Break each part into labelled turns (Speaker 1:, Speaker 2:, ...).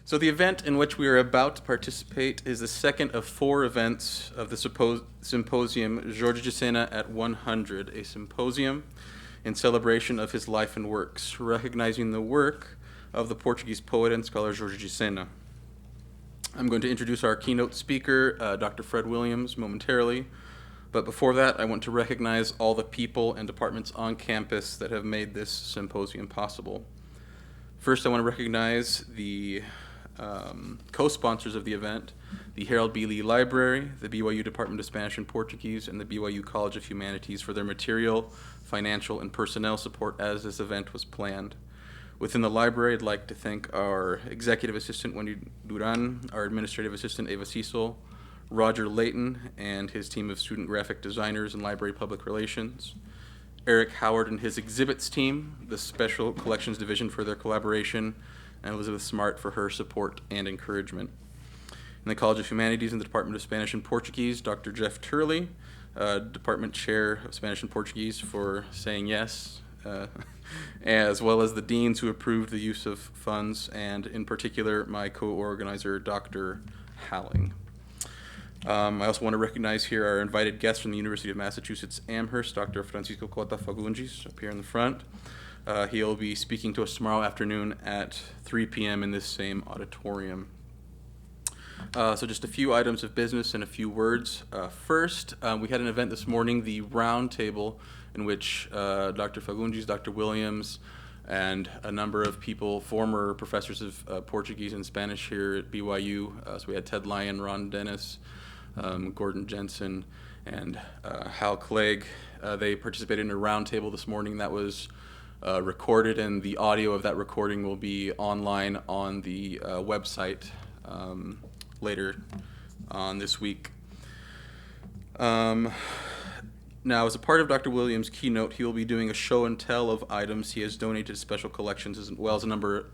Speaker 1: So the event in which we are about to participate is the second of 4 events of the symposium Jorge de Sena at 100, a symposium in celebration of his life and works, recognizing the work of the Portuguese poet and scholar Jorge de Sena. I'm going to introduce our keynote speaker, Dr. Fred Williams, momentarily. But before that, I want to recognize all the people and departments on campus that have made this symposium possible. First, I want to recognize the co-sponsors of the event, the Harold B. Lee Library, the BYU Department of Spanish and Portuguese, and the BYU College of Humanities for their material, financial, and personnel support as this event was planned. Within the library, I'd like to thank our Executive Assistant, Wendy Duran, our Administrative Assistant, Eva Cecil, Roger Layton, and his team of student graphic designers and library public relations, Eric Howard and his exhibits team, the Special Collections Division for their collaboration, and Elizabeth Smart for her support and encouragement. In the College of Humanities and the Department of Spanish and Portuguese, Dr. Jeff Turley, Department Chair of Spanish and Portuguese, for saying yes, as well as the deans who approved the use of funds, and in particular my co-organizer, Dr. Halling. I also want to recognize here our invited guest from the University of Massachusetts Amherst, Dr. Francisco Cota Fagundes, up here in the front. He'll be speaking to us tomorrow afternoon at 3 p.m. in this same auditorium. So just a few items of business and a few words. First, we had an event this morning, the round table, in which Dr. Fagundes, Dr. Williams, and a number of people, former professors of Portuguese and Spanish here at BYU. So we had Ted Lyon, Ron Dennis, Gordon Jensen, and Hal Clegg. They participated in a round table this morning that was recorded, and the audio of that recording will be online on the website later on this week. Now, as a part of Dr. Williams' keynote, he will be doing a show and tell of items he has donated to special collections, as well as a number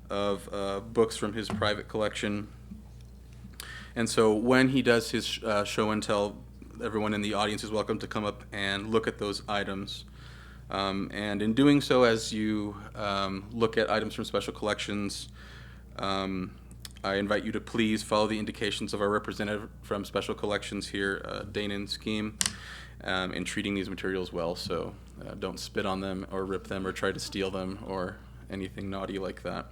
Speaker 1: of books from his private collection. And so when he does his show and tell, everyone in the audience is welcome to come up and look at those items. And in doing so, as you look at items from special collections, I invite you to please follow the indications of our representative from Special Collections here, Dana and Scheme, in treating these materials well. So don't spit on them or rip them or try to steal them or anything naughty like that.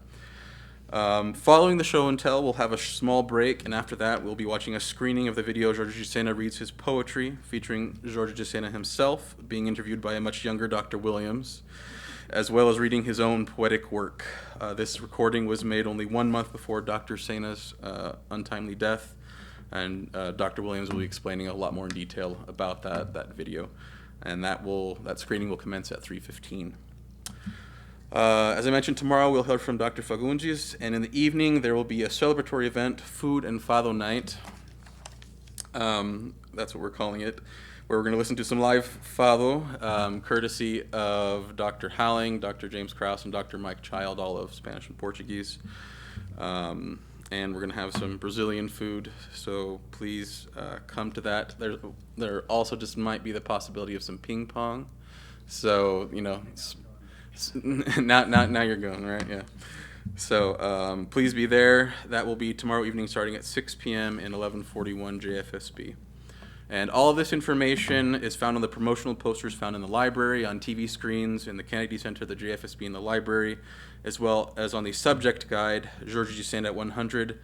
Speaker 1: Following the show and tell, we'll have a small break, and after that, we'll be watching a screening of the video Jorge de Sena reads his poetry, featuring Jorge de Sena himself being interviewed by a much younger Dr. Williams, as well as reading his own poetic work. This recording was made only 1 month before Dr. Sena's untimely death, and Dr. Williams will be explaining a lot more in detail about that video, and that screening will commence at 3:15. As I mentioned, tomorrow we'll hear from Dr. Fagundes, and in the evening there will be a celebratory event, Food and Fado Night. That's what we're calling it, where we're going to listen to some live fado, courtesy of Dr. Halling, Dr. James Krause, and Dr. Mike Child, all of Spanish and Portuguese. And we're going to have some Brazilian food, so please come to that. There also just might be the possibility of some ping pong, so, you know, now you're going, right? Yeah. So please be there. That will be tomorrow evening starting at 6 p.m. in 1141 JFSB. And all of this information is found on the promotional posters found in the library, on TV screens, in the Kennedy Center, the JFSB, in the library, as well as on the subject guide, Jorge de Sena at 100,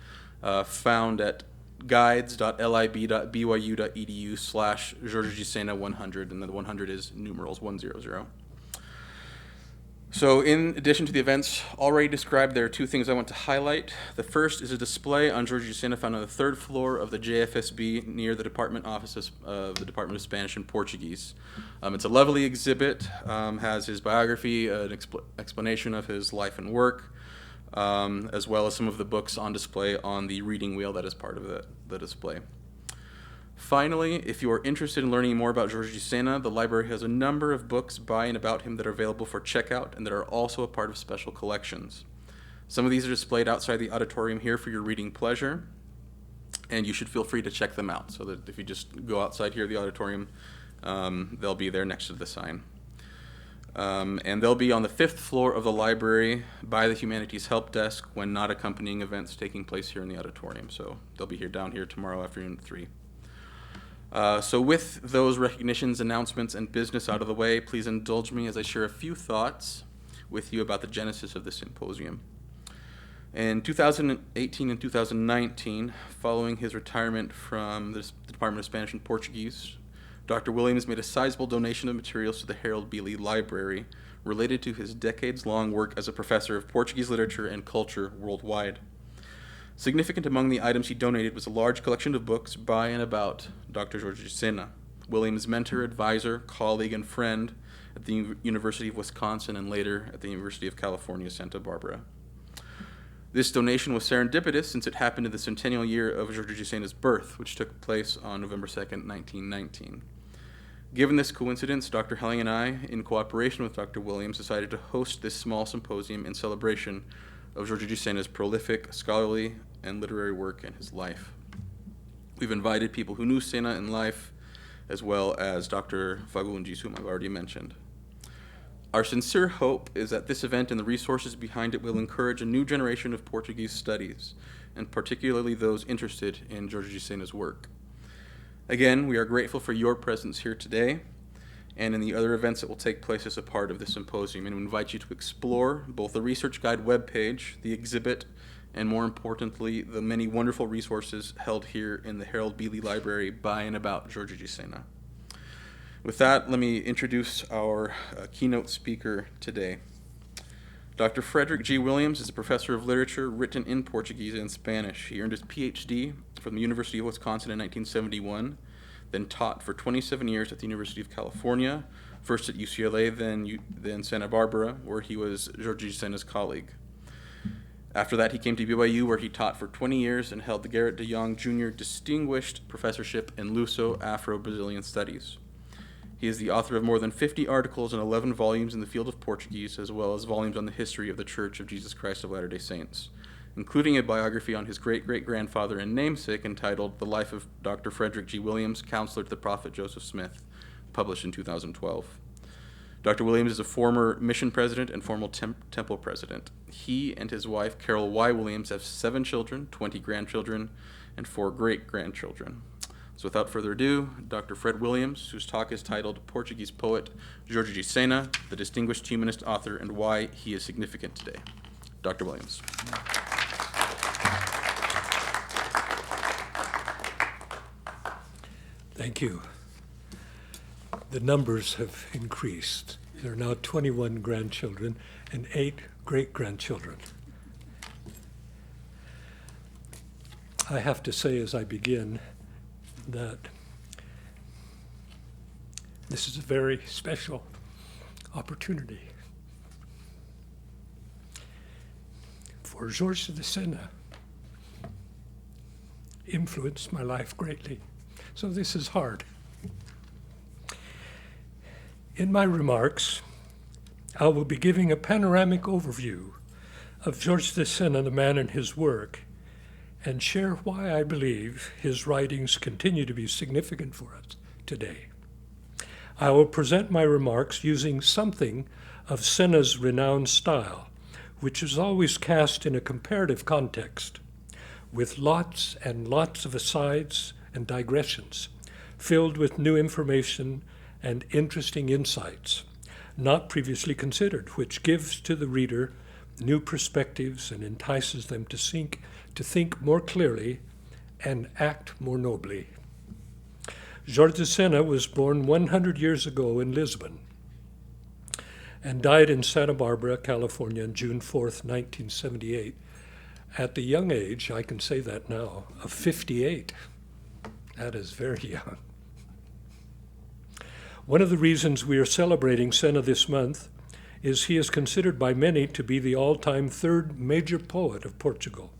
Speaker 1: found at guides.lib.byu.edu/Jorge de Sena 100, and then the 100 is numerals 100. So in addition to the events already described, there are 2 things I want to highlight. The first is a display on Jorge de Sena found on the 3rd floor of the JFSB near the department offices of the Department of Spanish and Portuguese. It's a lovely exhibit, has his biography, an explanation of his life and work, as well as some of the books on display on the reading wheel that is part of the display. Finally, if you are interested in learning more about Jorge de Sena, the library has a number of books by and about him that are available for checkout and that are also a part of special collections. Some of these are displayed outside the auditorium here for your reading pleasure, and you should feel free to check them out, so that if you just go outside here, the auditorium, they'll be there next to the sign. And they'll be on the 5th floor of the library by the Humanities Help Desk when not accompanying events taking place here in the auditorium. So they'll be down here tomorrow afternoon at 3. So with those recognitions, announcements, and business out of the way, please indulge me as I share a few thoughts with you about the genesis of the symposium. In 2018 and 2019, following his retirement from the Department of Spanish and Portuguese, Dr. Williams made a sizable donation of materials to the Harold Bealey Library related to his decades-long work as a professor of Portuguese literature and culture worldwide. Significant among the items he donated was a large collection of books by and about Dr. Jorge Sena, Williams' mentor, advisor, colleague, and friend at the University of Wisconsin and later at the University of California, Santa Barbara. This donation was serendipitous since it happened in the centennial year of Jorge Sena's birth, which took place on November 2nd, 1919. Given this coincidence, Dr. Helling and I, in cooperation with Dr. Williams, decided to host this small symposium in celebration of Jorge Sena's prolific scholarly and literary work and his life. We've invited people who knew Sena in life, as well as Dr. Fagundes, whom I've already mentioned. Our sincere hope is that this event and the resources behind it will encourage a new generation of Portuguese studies, and particularly those interested in Jorge Sena's work. Again, we are grateful for your presence here today and in the other events that will take place as a part of the symposium, and we invite you to explore both the Research Guide webpage, the exhibit, and more importantly, the many wonderful resources held here in the Harold Bealey Library by and about Jorge Sena. With that, let me introduce our keynote speaker today. Dr. Frederick G. Williams is a professor of literature written in Portuguese and Spanish. He earned his PhD from the University of Wisconsin in 1971, then taught for 27 years at the University of California, first at UCLA, then Santa Barbara, where he was Jorge Sena's colleague. After that, he came to BYU, where he taught for 20 years and held the Garrett de Jong Jr. Distinguished Professorship in Luso-Afro-Brazilian Studies. He is the author of more than 50 articles and 11 volumes in the field of Portuguese, as well as volumes on the history of the Church of Jesus Christ of Latter-day Saints, including a biography on his great-great-grandfather and namesake entitled The Life of Dr. Frederick G. Williams, Counselor to the Prophet Joseph Smith, published in 2012. Dr. Williams is a former mission president and former temple president. He and his wife, Carol Y. Williams, have 7 children, 20 grandchildren, and 4 great-grandchildren. So without further ado, Dr. Fred Williams, whose talk is titled Portuguese Poet Jorge Sena, the Distinguished Humanist Author and Why He is Significant Today. Dr. Williams.
Speaker 2: Thank you. The numbers have increased. There are now 21 grandchildren and 8 great-grandchildren. I have to say as I begin that this is a very special opportunity for Jorge de Sena. Influenced my life greatly, so this is hard. In my remarks, I will be giving a panoramic overview of Jorge de Sena, the man and his work, and share why I believe his writings continue to be significant for us today. I will present my remarks using something of Sena's renowned style, which is always cast in a comparative context, with lots and lots of asides and digressions, filled with new information and interesting insights, not previously considered, which gives to the reader new perspectives and entices them to think more clearly and act more nobly. Jorge Sena was born 100 years ago in Lisbon and died in Santa Barbara, California on June 4th, 1978, at the young age, I can say that now, of 58. That is very young. One of the reasons we are celebrating Sena this month is he is considered by many to be the all-time third major poet of Portugal,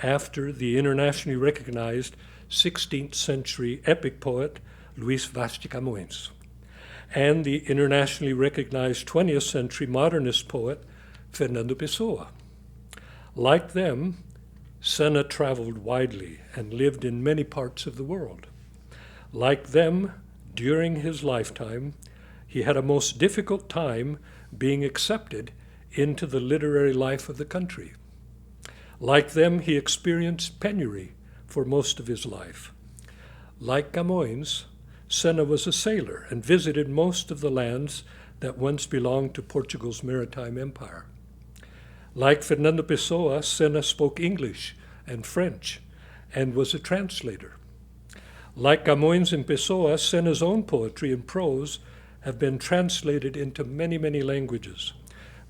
Speaker 2: after the internationally recognized 16th century epic poet Luís Vaz de Camões, and the internationally recognized 20th century modernist poet Fernando Pessoa. Like them, Sena traveled widely and lived in many parts of the world. Like them, during his lifetime, he had a most difficult time being accepted into the literary life of the country. Like them, he experienced penury for most of his life. Like Camões, Sena was a sailor and visited most of the lands that once belonged to Portugal's maritime empire. Like Fernando Pessoa, Sena spoke English and French and was a translator. Like Camões and Pessoa, Sena's own poetry and prose have been translated into many, many languages,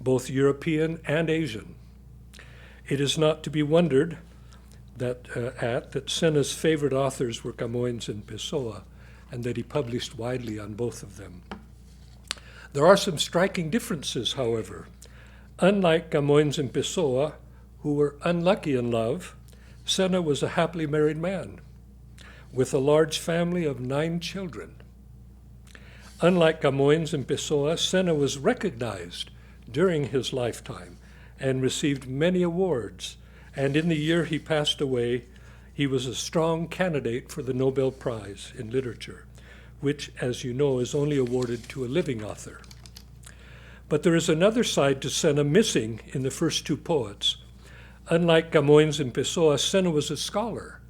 Speaker 2: both European and Asian. It is not to be wondered that Sena's favorite authors were Camões and Pessoa, and that he published widely on both of them. There are some striking differences, however. Unlike Camões and Pessoa, who were unlucky in love, Sena was a happily married man with a large family of 9 children. Unlike Camões and Pessoa, Sena was recognized during his lifetime and received many awards, and in the year he passed away, he was a strong candidate for the Nobel Prize in Literature, which, as you know, is only awarded to a living author. But there is another side to Sena missing in the first 2 poets. Unlike Camões and Pessoa, Sena was a scholar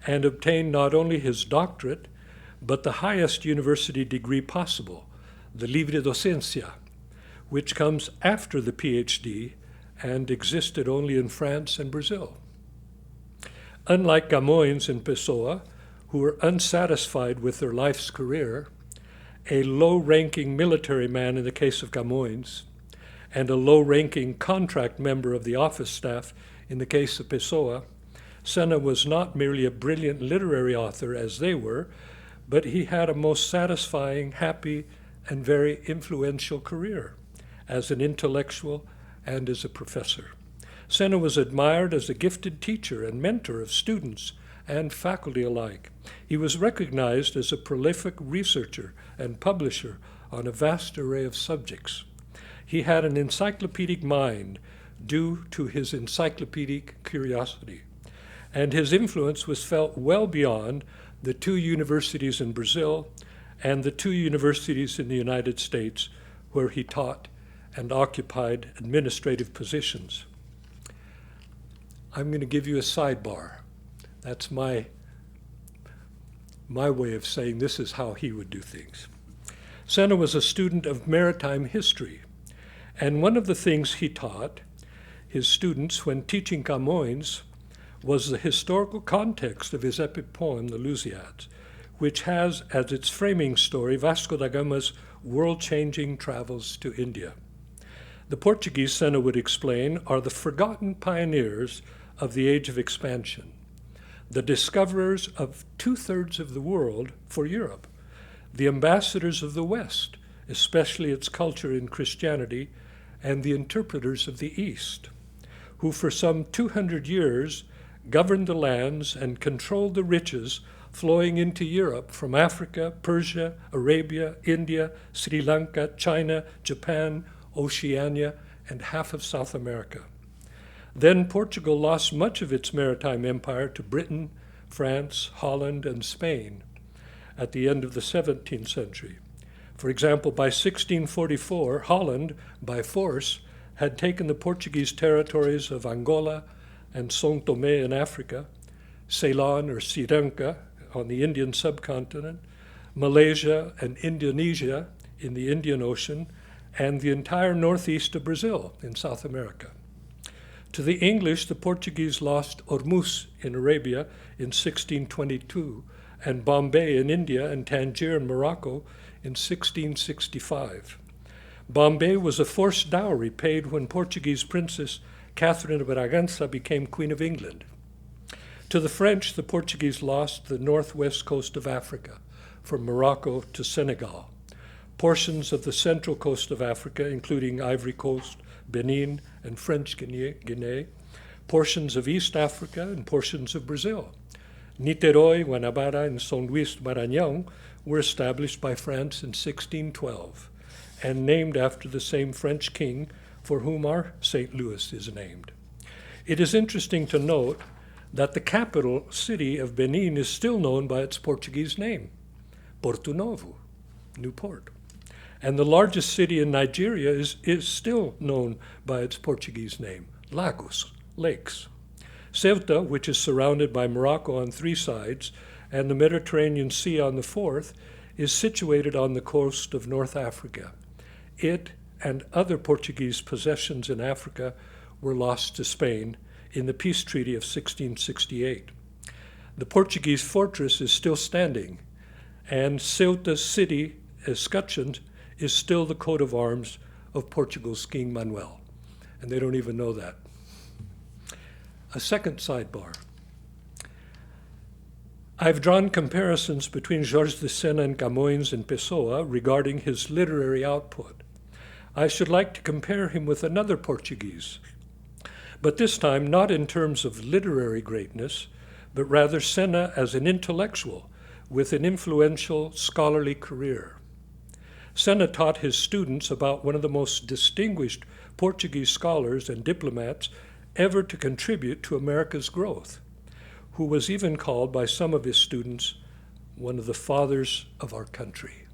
Speaker 2: and obtained not only his doctorate, but the highest university degree possible, the livre docencia, which comes after the PhD and existed only in France and Brazil. Unlike Camões and Pessoa, who were unsatisfied with their life's career, a low-ranking military man in the case of Camões, and a low-ranking contract member of the office staff in the case of Pessoa, Sena was not merely a brilliant literary author as they were, but he had a most satisfying, happy, and very influential career as an intellectual and as a professor. Sena was admired as a gifted teacher and mentor of students and faculty alike. He was recognized as a prolific researcher and publisher on a vast array of subjects. He had an encyclopedic mind due to his encyclopedic curiosity, and his influence was felt well beyond the 2 universities in Brazil and the 2 universities in the United States where he taught and occupied administrative positions. I'm going to give you a sidebar. That's my way of saying this is how he would do things. Sena was a student of maritime history, and one of the things he taught his students when teaching Camões was the historical context of his epic poem, the Lusíads, which has as its framing story Vasco da Gama's world-changing travels to India. The Portuguese, Sena would explain, are the forgotten pioneers of the age of expansion, the discoverers of 2/3 of the world for Europe, the ambassadors of the West, especially its culture and Christianity, and the interpreters of the East, who for some 200 years governed the lands and controlled the riches flowing into Europe from Africa, Persia, Arabia, India, Sri Lanka, China, Japan, Oceania, and half of South America. Then Portugal lost much of its maritime empire to Britain, France, Holland, and Spain at the end of the 17th century. For example, by 1644, Holland, by force, had taken the Portuguese territories of Angola and São Tomé in Africa, Ceylon or Sri Lanka on the Indian subcontinent, Malaysia and Indonesia in the Indian Ocean, and the entire northeast of Brazil in South America. To the English, the Portuguese lost Ormuz in Arabia in 1622, and Bombay in India and Tangier in Morocco in 1665. Bombay was a forced dowry paid when Portuguese Princess Catherine of Braganza became Queen of England. To the French, the Portuguese lost the northwest coast of Africa, from Morocco to Senegal, portions of the central coast of Africa, including Ivory Coast, Benin, and French Guinea, portions of East Africa, and portions of Brazil. Niterói, Guanabara, and São Luís Maranhão were established by France in 1612 and named after the same French king for whom our St. Louis is named. It is interesting to note that the capital city of Benin is still known by its Portuguese name, Porto Novo, New Port. And the largest city in Nigeria is still known by its Portuguese name, Lagos, lakes. Ceuta, which is surrounded by Morocco on 3 sides and the Mediterranean Sea on the 4th, is situated on the coast of North Africa. It and other Portuguese possessions in Africa were lost to Spain in the peace treaty of 1668. The Portuguese fortress is still standing, and Ceuta's city, escutcheoned, is still the coat of arms of Portugal's King Manuel, and they don't even know that. A second sidebar. I've drawn comparisons between Jorge de Sena and Camões and Pessoa regarding his literary output. I should like to compare him with another Portuguese, but this time not in terms of literary greatness, but rather Sena as an intellectual with an influential scholarly career. Sena taught his students about one of the most distinguished Portuguese scholars and diplomats ever to contribute to America's growth, who was even called by some of his students one of the fathers of our country.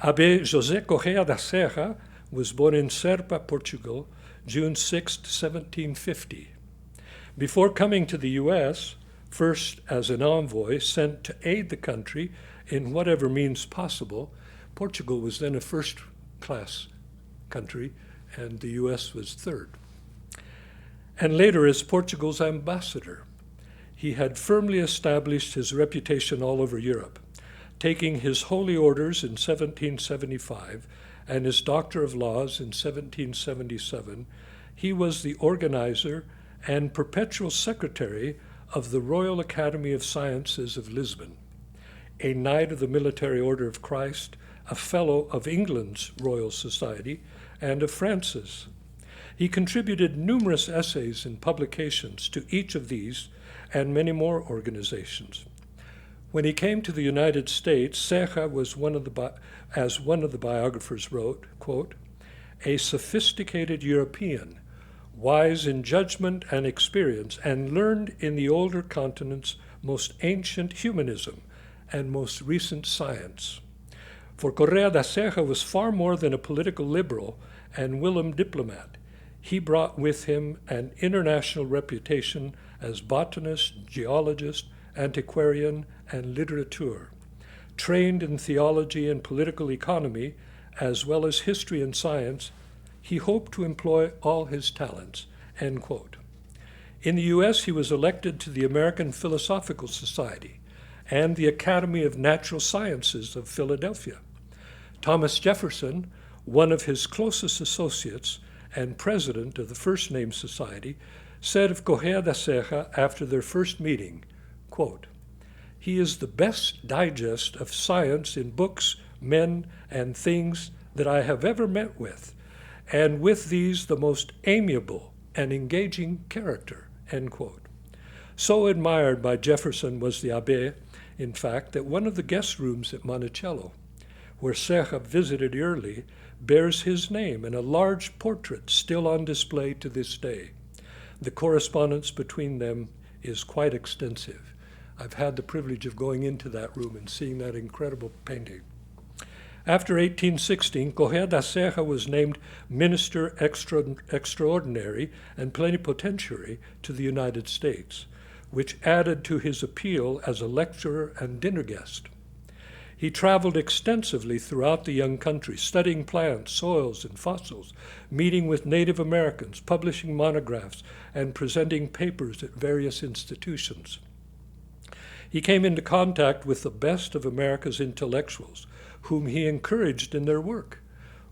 Speaker 2: Abbé José Correia da Serra was born in Serpa, Portugal, June 6, 1750. Before coming to the U.S., first as an envoy sent to aid the country in whatever means possible, Portugal was then a first-class country, and the U.S. was third. And later as Portugal's ambassador, he had firmly established his reputation all over Europe. Taking his holy orders in 1775 and his Doctor of Laws in 1777, he was the organizer and perpetual secretary of the Royal Academy of Sciences of Lisbon, a Knight of the Military Order of Christ, a Fellow of England's Royal Society, and of France's. He contributed numerous essays and publications to each of these and many more organizations. When he came to the United States, Serra was as one of the biographers wrote, quote, a sophisticated European, wise in judgment and experience, and learned in the older continent's most ancient humanism and most recent science. For Correia da Serra was far more than a political liberal and whilom diplomat. He brought with him an international reputation as botanist, geologist, antiquarian, and litterateur. Trained in theology and political economy, as well as history and science, he hoped to employ all his talents, end quote. In the U.S., he was elected to the American Philosophical Society and the Academy of Natural Sciences of Philadelphia. Thomas Jefferson, one of his closest associates and president of the First Name Society, said of Correia da Serra after their first meeting, quote, he is the best digest of science in books, men, and things that I have ever met with, and with these the most amiable and engaging character, end quote. So admired by Jefferson was the Abbé, in fact, that one of the guest rooms at Monticello, where Serra visited yearly, bears his name and a large portrait still on display to this day. The correspondence between them is quite extensive. I've had the privilege of going into that room and seeing that incredible painting. After 1816, Correia da Serra was named Minister Extraordinary and Plenipotentiary to the United States, which added to his appeal as a lecturer and dinner guest. He traveled extensively throughout the young country, studying plants, soils, and fossils, meeting with Native Americans, publishing monographs, and presenting papers at various institutions. He came into contact with the best of America's intellectuals, whom he encouraged in their work,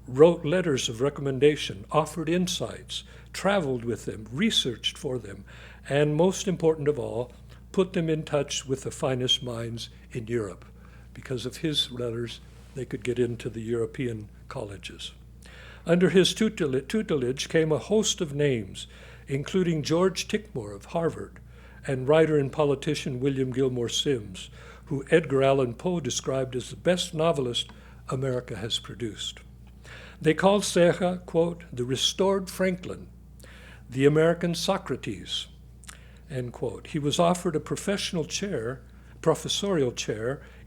Speaker 2: wrote letters of recommendation, offered insights, traveled with them, researched for them, and most important of all, put them in touch with the finest minds in Europe. Because of his letters, they could get into the European colleges. Under his tutelage came a host of names, including George Tickmore of Harvard and writer and politician William Gilmore Simms, who Edgar Allan Poe described as the best novelist America has produced. They called Serra, quote, the restored Franklin, the American Socrates, end quote. He was offered a professorial chair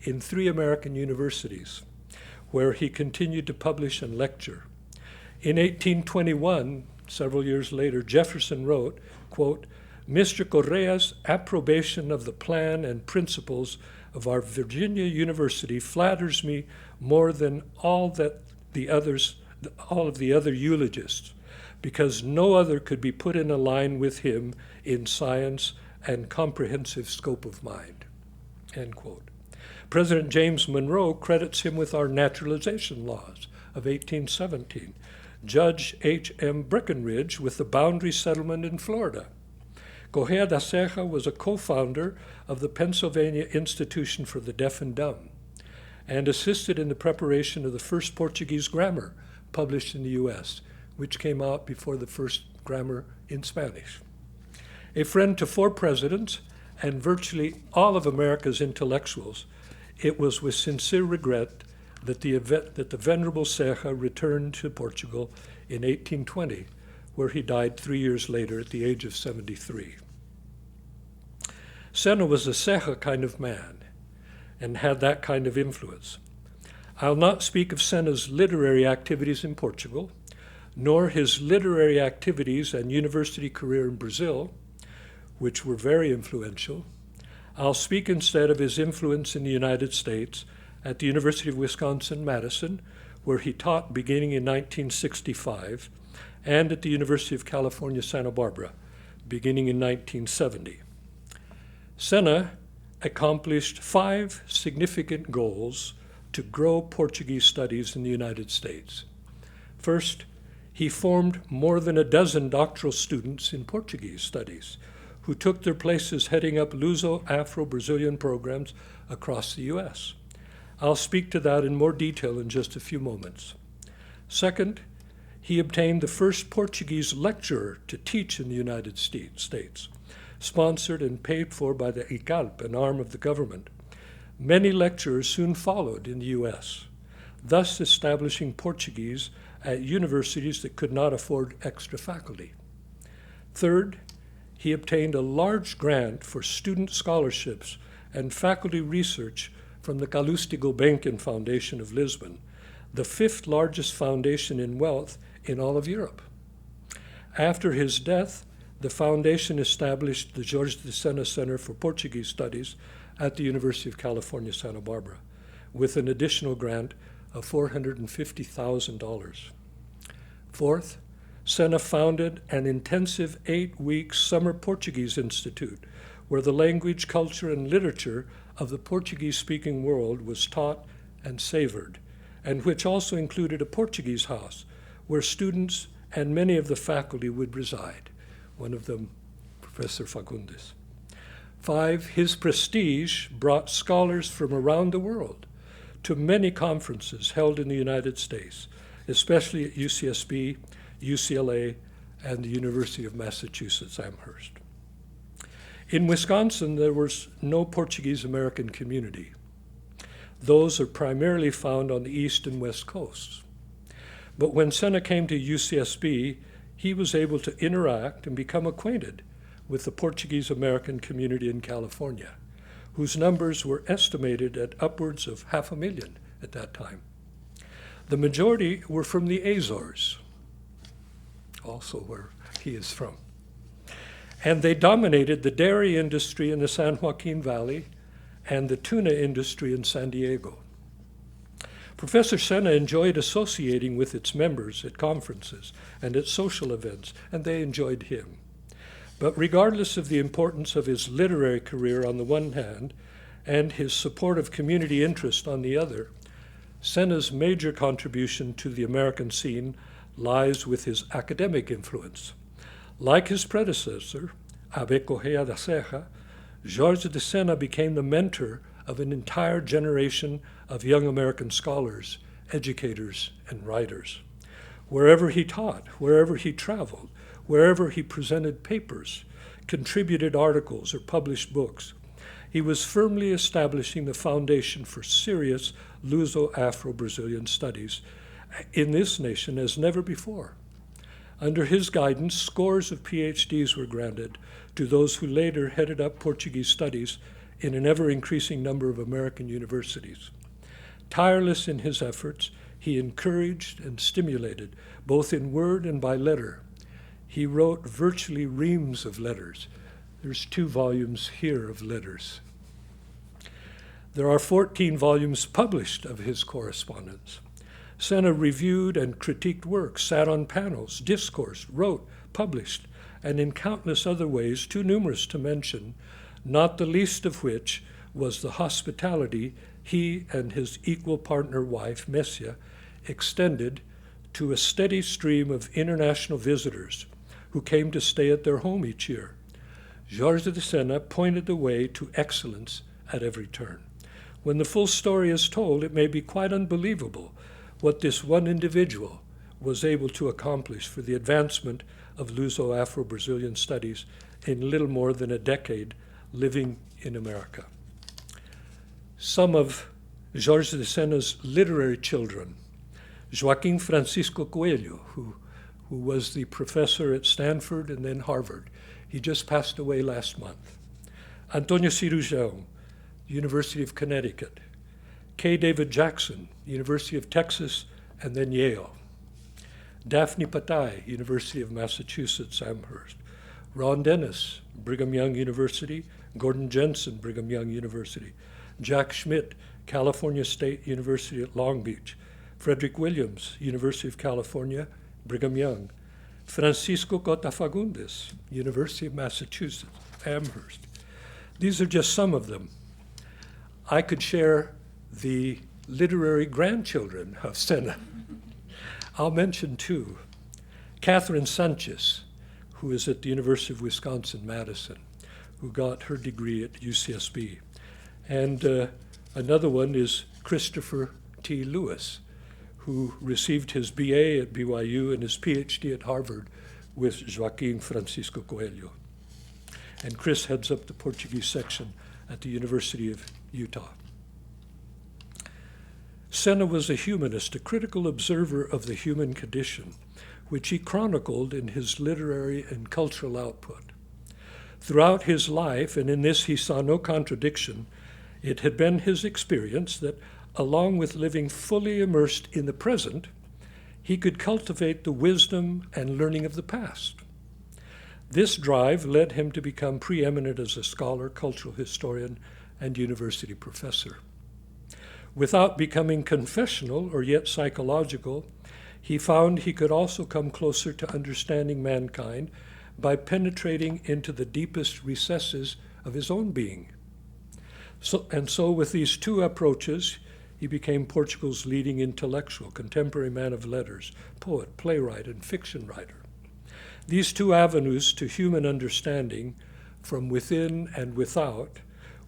Speaker 2: in 3 American universities. where he continued to publish and lecture. In 1821, several years later, Jefferson wrote, quote, "Mr. Correa's approbation of the plan and principles of our Virginia University flatters me more than all of the other eulogists, because no other could be put in a line with him in science and comprehensive scope of mind," end quote. President James Monroe credits him with our naturalization laws of 1817, Judge H.M. Breckinridge with the boundary settlement in Florida. Correa da Ceja was a co-founder of the Pennsylvania Institution for the Deaf and Dumb and assisted in the preparation of the first Portuguese grammar published in the U.S., which came out before the first grammar in Spanish. A friend to 4 presidents and virtually all of America's intellectuals, it was with sincere regret that the Venerable Ceja returned to Portugal in 1820, where he died 3 years later at the age of 73. Sena was a Ceja kind of man and had that kind of influence. I'll not speak of Sena's literary activities in Portugal, nor his literary activities and university career in Brazil, which were very influential. I'll speak instead of his influence in the United States at the University of Wisconsin-Madison, where he taught beginning in 1965, and at the University of California, Santa Barbara, beginning in 1970. Sena accomplished 5 significant goals to grow Portuguese studies in the United States. First, he formed more than a dozen doctoral students in Portuguese studies who took their places heading up Luso-Afro-Brazilian programs across the U.S. I'll speak to that in more detail in just a few moments. Second, he obtained the first Portuguese lecturer to teach in the United States, sponsored and paid for by the ICALP, an arm of the government. Many lecturers soon followed in the U.S., thus establishing Portuguese at universities that could not afford extra faculty. Third, he obtained a large grant for student scholarships and faculty research from the Calouste Gulbenkian Foundation of Lisbon, the 5th largest foundation in wealth in all of Europe. After his death, the foundation established the Jorge de Sena Center for Portuguese Studies at the University of California, Santa Barbara, with an additional grant of $450,000. Fourth, Sena founded an intensive 8-week summer Portuguese institute where the language, culture, and literature of the Portuguese-speaking world was taught and savored, and which also included a Portuguese house where students and many of the faculty would reside, one of them Professor Fagundes. 5, his prestige brought scholars from around the world to many conferences held in the United States, especially at UCSB, UCLA, and the University of Massachusetts Amherst. In Wisconsin, there was no Portuguese American community. Those are primarily found on the east and west coasts. But when Sena came to UCSB, he was able to interact and become acquainted with the Portuguese American community in California, whose numbers were estimated at upwards of 500,000 at that time. The majority were from the Azores, also where he is from. And they dominated the dairy industry in the San Joaquin Valley and the tuna industry in San Diego. Professor Sena enjoyed associating with its members at conferences and at social events, and they enjoyed him. But regardless of the importance of his literary career on the one hand and his support of community interest on the other, Sena's major contribution to the American scene lies with his academic influence. Like his predecessor, Abbé Correa da Ceja, Jorge de Sena became the mentor of an entire generation of young American scholars, educators, and writers. Wherever he taught, wherever he traveled, wherever he presented papers, contributed articles, or published books, he was firmly establishing the foundation for serious Luso-Afro-Brazilian studies in this nation as never before. Under his guidance, scores of PhDs were granted to those who later headed up Portuguese studies in an ever-increasing number of American universities. Tireless in his efforts, he encouraged and stimulated, both in word and by letter. He wrote virtually reams of letters. There's 2 volumes here of letters. There are 14 volumes published of his correspondence. Sena reviewed and critiqued works, sat on panels, discoursed, wrote, published, and in countless other ways, too numerous to mention, not the least of which was the hospitality he and his equal partner wife, Messia, extended to a steady stream of international visitors who came to stay at their home each year. Jorge de Sena pointed the way to excellence at every turn. When the full story is told, it may be quite unbelievable what this one individual was able to accomplish for the advancement of Luso-Afro-Brazilian studies in little more than a decade living in America. Some of Jorge de Sena's literary children, Joaquim Francisco Coelho, who was the professor at Stanford and then Harvard. He just passed away last month. Antonio Cirujão, University of Connecticut. K. David Jackson, University of Texas and then Yale. Daphne Patai, University of Massachusetts, Amherst. Ron Dennis, Brigham Young University. Gordon Jensen, Brigham Young University. Jack Schmidt, California State University at Long Beach. Frederick Williams, University of California, Brigham Young. Francisco Cota Fagundes, University of Massachusetts, Amherst. These are just some of them. I could share the literary grandchildren of Sena. I'll mention 2. Catherine Sanchez, who is at the University of Wisconsin-Madison, who got her degree at UCSB. And another one is Christopher T. Lewis, who received his BA at BYU and his PhD at Harvard with Joaquim Francisco Coelho. And Chris heads up the Portuguese section at the University of Utah. Sena was a humanist, a critical observer of the human condition, which he chronicled in his literary and cultural output. Throughout his life, and in this he saw no contradiction, it had been his experience that, along with living fully immersed in the present, he could cultivate the wisdom and learning of the past. This drive led him to become preeminent as a scholar, cultural historian, and university professor. Without becoming confessional or yet psychological, he found he could also come closer to understanding mankind by penetrating into the deepest recesses of his own being. So with these 2 approaches, he became Portugal's leading intellectual, contemporary man of letters, poet, playwright, and fiction writer. These 2 avenues to human understanding, from within and without,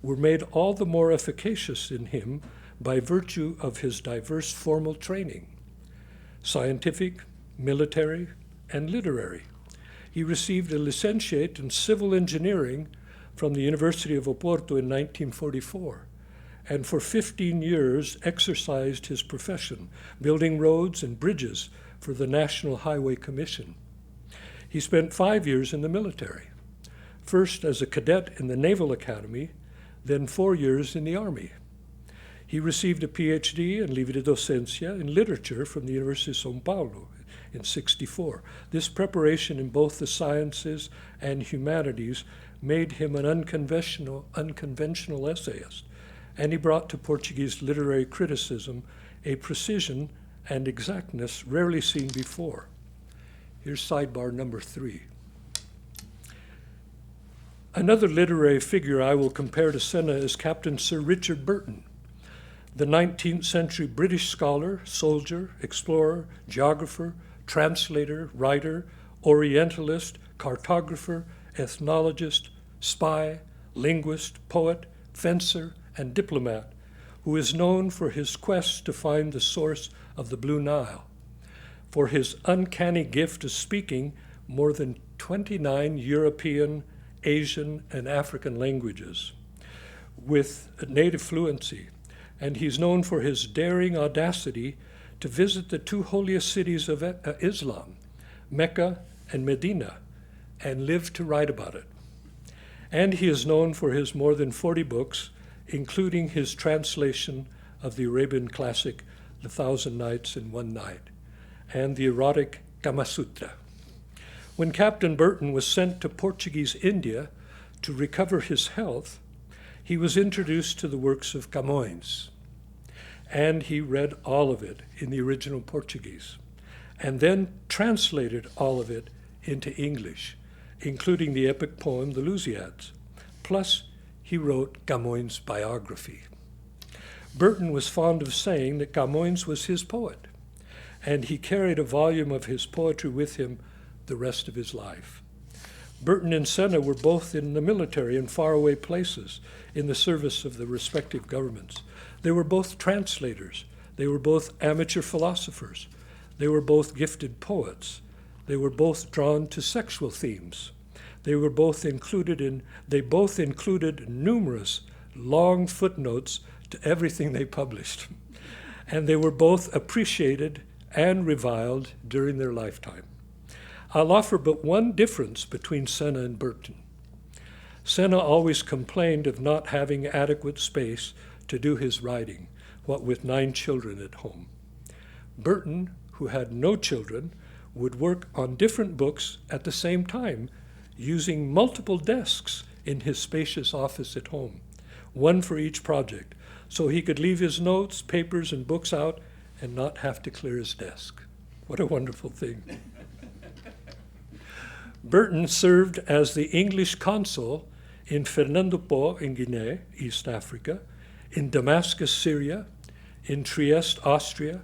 Speaker 2: were made all the more efficacious in him by virtue of his diverse formal training, scientific, military, and literary. He received a licentiate in civil engineering from the University of Oporto in 1944, and for 15 years exercised his profession, building roads and bridges for the National Highway Commission. He spent 5 years in the military, first as a cadet in the Naval Academy, then 4 years in the Army. He received a PhD in Livre Docencia in literature from the University of São Paulo in '64. This preparation in both the sciences and humanities made him an unconventional essayist, and he brought to Portuguese literary criticism a precision and exactness rarely seen before. Here's sidebar number 3. Another literary figure I will compare to Sena is Captain Sir Richard Burton, the 19th century British scholar, soldier, explorer, geographer, translator, writer, orientalist, cartographer, ethnologist, spy, linguist, poet, fencer, and diplomat, who is known for his quest to find the source of the Blue Nile, for his uncanny gift of speaking more than 29 European, Asian, and African languages with native fluency, and he's known for his daring audacity to visit the 2 holiest cities of Islam, Mecca and Medina, and live to write about it. And he is known for his more than 40 books, including his translation of the Arabian classic The Thousand Nights and One Night, and the erotic Kama Sutra. When Captain Burton was sent to Portuguese India to recover his health, he was introduced to the works of Camões, and he read all of it in the original Portuguese, and then translated all of it into English, including the epic poem The Lusíads. Plus, he wrote Camões' biography. Burton was fond of saying that Camões was his poet, and he carried a volume of his poetry with him the rest of his life. Burton and Sena were both in the military in faraway places in the service of the respective governments. They were both translators. They were both amateur philosophers. They were both gifted poets. They were both drawn to sexual themes. They both included numerous long footnotes to everything they published. And they were both appreciated and reviled during their lifetime. I'll offer but one difference between Sena and Burton. Sena always complained of not having adequate space to do his writing, what with 9 children at home. Burton, who had no children, would work on different books at the same time, using multiple desks in his spacious office at home, one for each project, so he could leave his notes, papers, and books out and not have to clear his desk. What a wonderful thing. Burton served as the English consul in Fernando Po in Guinea, East Africa, in Damascus, Syria, in Trieste, Austria,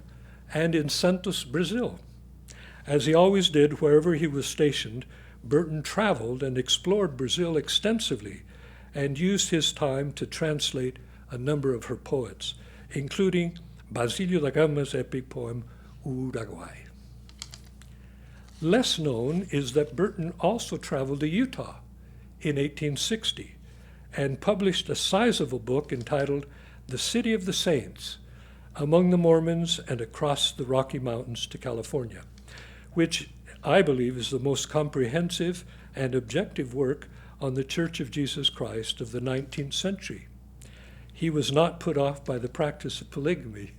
Speaker 2: and in Santos, Brazil. As he always did wherever he was stationed, Burton traveled and explored Brazil extensively and used his time to translate a number of her poets, including Basílio da Gama's epic poem, Uruguay. Less known is that Burton also traveled to Utah in 1860 and published a sizable book entitled The City of the Saints, Among the Mormons and Across the Rocky Mountains to California, which I believe is the most comprehensive and objective work on the Church of Jesus Christ of the 19th century. He was not put off by the practice of polygamy,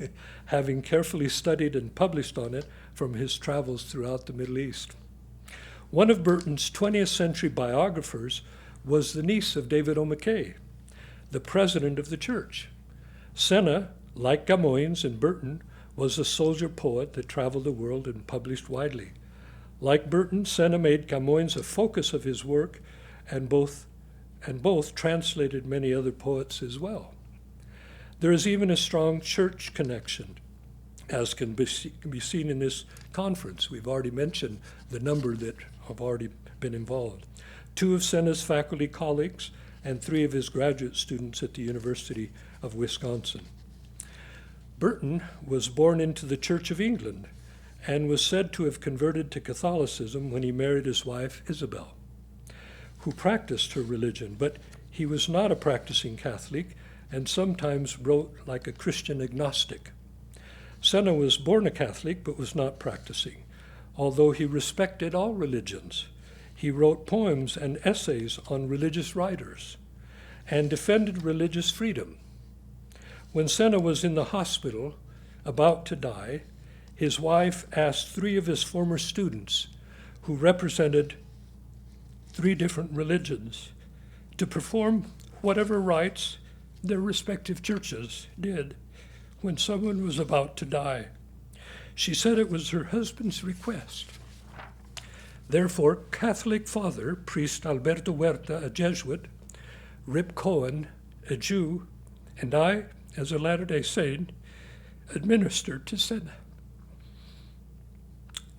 Speaker 2: having carefully studied and published on it from his travels throughout the Middle East. One of Burton's 20th century biographers was the niece of David O. McKay, the president of the church. Sena, like Camões and Burton, was a soldier poet that traveled the world and published widely. Like Burton, Sena made Camões a focus of his work, and both translated many other poets as well. There is even a strong church connection, as can be seen in this conference. We've already mentioned the number that have already been involved. 2 of Sena's faculty colleagues and 3 of his graduate students at the University of Wisconsin. Burton was born into the Church of England and was said to have converted to Catholicism when he married his wife, Isabel, who practiced her religion, but he was not a practicing Catholic and sometimes wrote like a Christian agnostic. Sena was born a Catholic but was not practicing, although he respected all religions. He wrote poems and essays on religious writers and defended religious freedom. When Sena was in the hospital, about to die, his wife asked 3 of his former students, who represented 3 different religions, to perform whatever rites their respective churches did when someone was about to die. She said it was her husband's request. Therefore, Catholic father, priest Alberto Huerta, a Jesuit, Rip Cohen, a Jew, and I, as a Latter-day Saint, administered to Sena.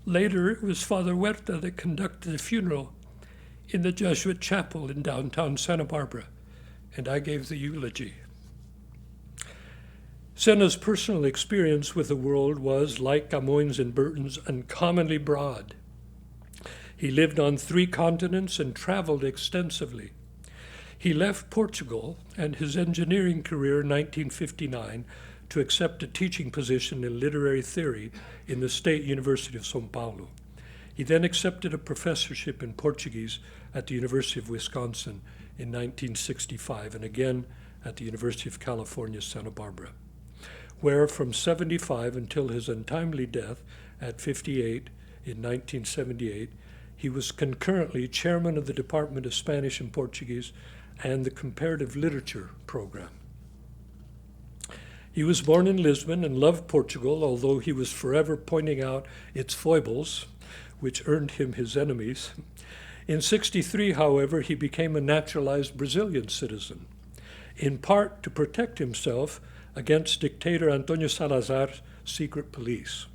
Speaker 2: Later, it was Father Huerta that conducted the funeral in the Jesuit chapel in downtown Santa Barbara, and I gave the eulogy. Sena's personal experience with the world was, like Camões and Burton's, uncommonly broad. He lived on 3 continents and traveled extensively. He left Portugal and his engineering career in 1959 to accept a teaching position in literary theory in the State University of São Paulo. He then accepted a professorship in Portuguese at the University of Wisconsin in 1965 and again at the University of California, Santa Barbara. where from 75 until his untimely death at 58 in 1978, he was concurrently chairman of the Department of Spanish and Portuguese and the Comparative Literature program. He was born in Lisbon and loved Portugal, although he was forever pointing out its foibles, which earned him his enemies. In 63, however, he became a naturalized Brazilian citizen, in part to protect himself against dictator Antonio Salazar's secret police.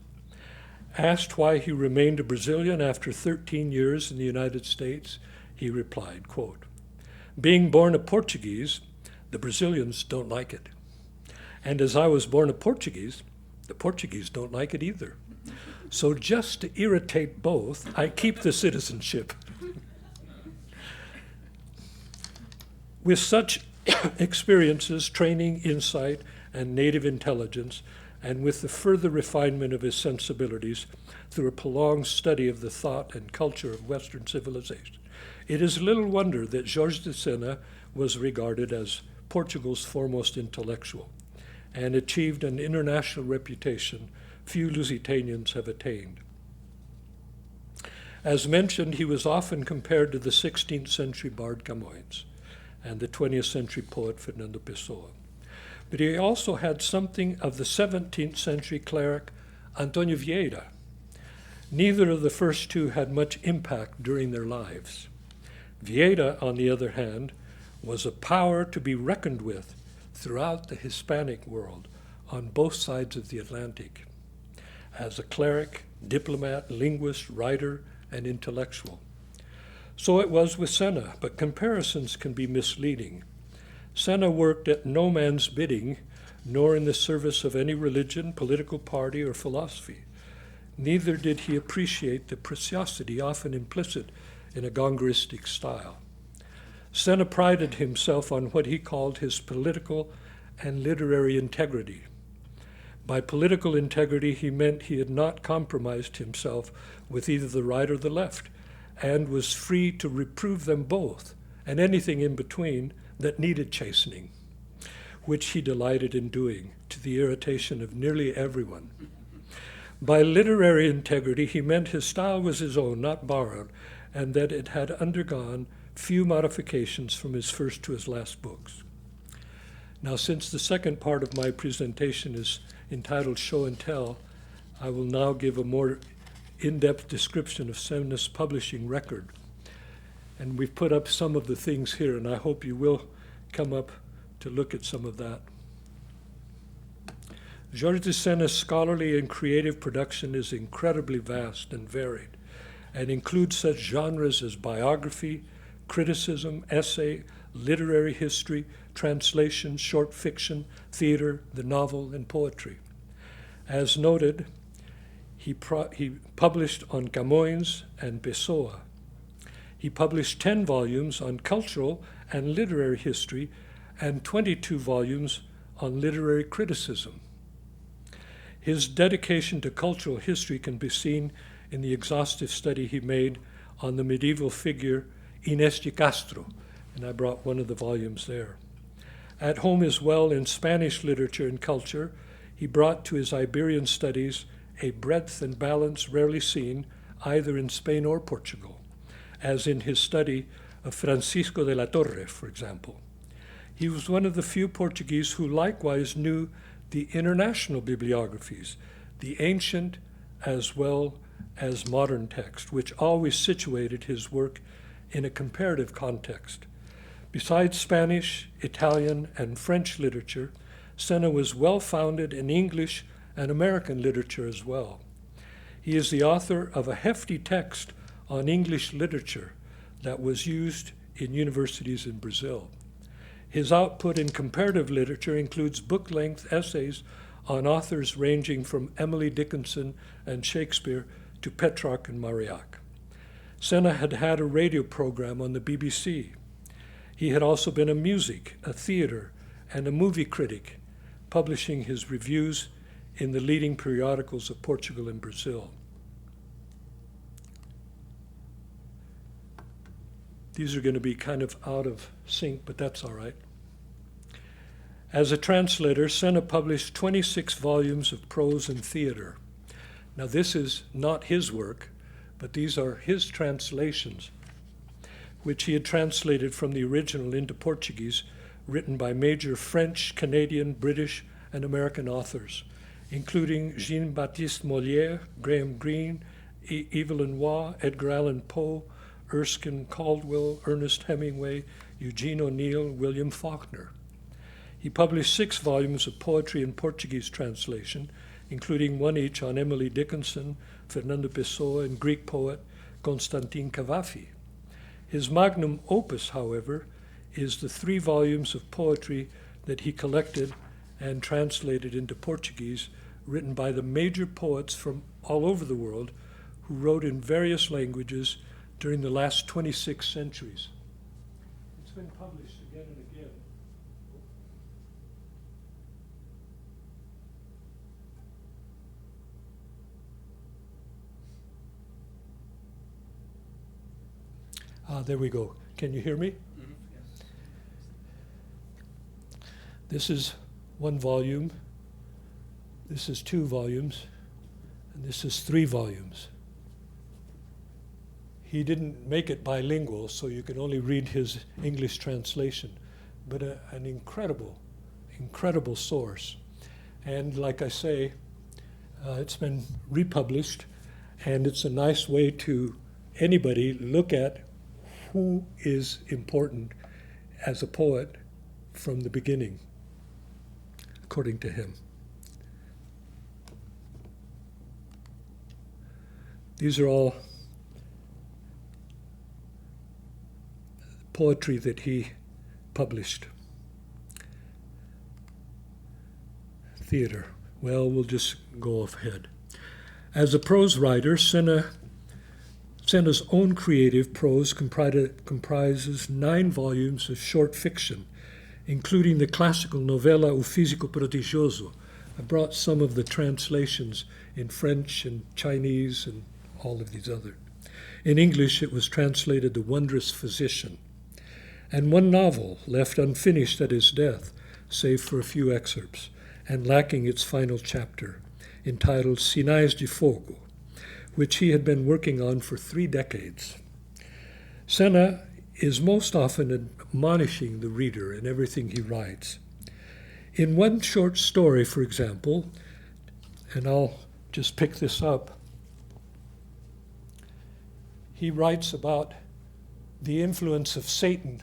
Speaker 2: Asked why he remained a Brazilian after 13 years in the United States, he replied, quote, "Being born a Portuguese, the Brazilians don't like it. And as I was born a Portuguese, the Portuguese don't like it either. So just to irritate both, I keep the citizenship." With such experiences, training, insight, and native intelligence, and with the further refinement of his sensibilities through a prolonged study of the thought and culture of Western civilization, it is little wonder that Jorge de Sena was regarded as Portugal's foremost intellectual and achieved an international reputation few Lusitanians have attained. As mentioned, he was often compared to the 16th century bard Camões and the 20th century poet Fernando Pessoa. But he also had something of the 17th century cleric Antonio Vieira. Neither of the first two had much impact during their lives. Vieira, on the other hand, was a power to be reckoned with throughout the Hispanic world on both sides of the Atlantic, as a cleric, diplomat, linguist, writer, and intellectual. So it was with Sena, but comparisons can be misleading. Sena worked at no man's bidding, nor in the service of any religion, political party, or philosophy. Neither did he appreciate the preciosity often implicit in a gongoristic style. Sena prided himself on what he called his political and literary integrity. By political integrity, he meant he had not compromised himself with either the right or the left, and was free to reprove them both, and anything in between that needed chastening, which he delighted in doing, to the irritation of nearly everyone. By literary integrity, he meant his style was his own, not borrowed, and that it had undergone few modifications from his first to his last books. Now, since the second part of my presentation is entitled Show and Tell, I will now give a more in-depth description of Sena's publishing record. And we've put up some of the things here, and I hope you will come up to look at some of that. Jorge de Sena's scholarly and creative production is incredibly vast and varied, and includes such genres as biography, criticism, essay, literary history, translation, short fiction, theater, the novel, and poetry. As noted, he published on Camões and Pessoa. He published 10 volumes on cultural and literary history and 22 volumes on literary criticism. His dedication to cultural history can be seen in the exhaustive study he made on the medieval figure Inés de Castro, and I brought one of the volumes there. At home as well in Spanish literature and culture, he brought to his Iberian studies a breadth and balance rarely seen either in Spain or Portugal, as in his study of Francisco de la Torre, for example. He was one of the few Portuguese who likewise knew the international bibliographies, the ancient as well as modern text, which always situated his work in a comparative context. Besides Spanish, Italian, and French literature, Sena was well-founded in English and American literature as well. He is the author of a hefty text on English literature that was used in universities in Brazil. His output in comparative literature includes book-length essays on authors ranging from Emily Dickinson and Shakespeare to Petrarch and Marillac. Sena had had a radio program on the BBC. He had also been a music, a theater, and a movie critic, publishing his reviews in the leading periodicals of Portugal and Brazil. These are going to be kind of out of sync, but that's all right. As a translator, Sena published 26 volumes of prose and theater. Now, this is not his work, but these are his translations, which he had translated from the original into Portuguese, written by major French, Canadian, British, and American authors, including Jean-Baptiste Molière, Graham Greene, Evelyn Waugh, Edgar Allan Poe, Erskine Caldwell, Ernest Hemingway, Eugene O'Neill, William Faulkner. He published 6 volumes of poetry in Portuguese translation, including one each on Emily Dickinson, Fernando Pessoa, and Greek poet Constantin Cavafy. His magnum opus, however, is the 3 volumes of poetry that he collected and translated into Portuguese, written by the major poets from all over the world who wrote in various languages during the last 26 centuries. It's been published again and again. There we go. Can you hear me?
Speaker 1: Mm-hmm.
Speaker 3: Yes.
Speaker 2: This is 1 volume. This is 2 volumes. And this is 3 volumes. He didn't make it bilingual, so you can only read his English translation, but an incredible, incredible source. And like I say, it's been republished, and it's a nice way to anybody look at who is important as a poet from the beginning, according to him. These are all poetry that he published. Theater. Well, we'll just go ahead. As a prose writer, Sena's own creative prose comprises 9 volumes of short fiction, including the classical novella O Físico Prodigioso. I brought some of the translations in French and Chinese and all of these other. In English, it was translated The Wondrous Physician, and 1 novel left unfinished at his death, save for a few excerpts, and lacking its final chapter, entitled Sinais de Fogo, which he had been working on for 3 decades. Sena is most often admonishing the reader in everything he writes. In one short story, for example, and I'll just pick this up, he writes about the influence of Satan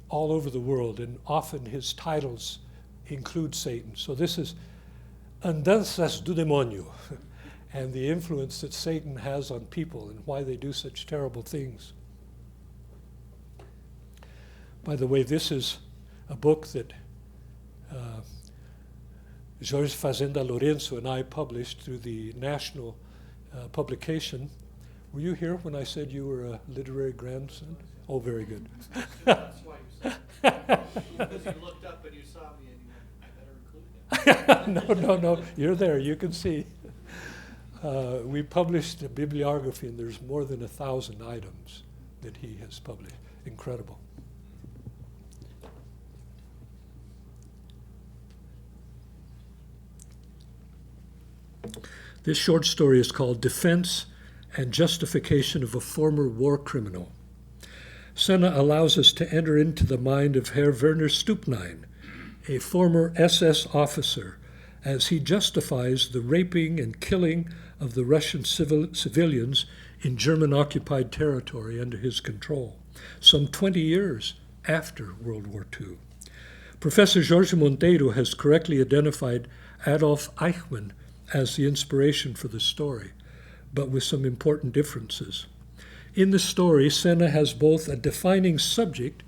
Speaker 2: all over the world, and often his titles include Satan. So this is Andanças do Demônio, and the influence that Satan has on people and why they do such terrible things. By the way, this is a book that Jorge Fazenda Lourenço and I published through the national publication. Were you here when I said you were a literary grandson? Oh, very good.
Speaker 3: That's why you said it. Because you looked up and you saw me and you went, I better include that.
Speaker 2: No, you're there, you can see. We published a bibliography, and there's more than 1,000 items that he has published. Incredible. This short story is called Defense and Justification of a Former War Criminal. Sena allows us to enter into the mind of Herr Werner Stupnine, a former SS officer, as he justifies the raping and killing of the Russian civilians in German-occupied territory under his control, some 20 years after World War II. Professor Jorge Monteiro has correctly identified Adolf Eichmann as the inspiration for the story, but with some important differences. In the story, Sena has both a defining subject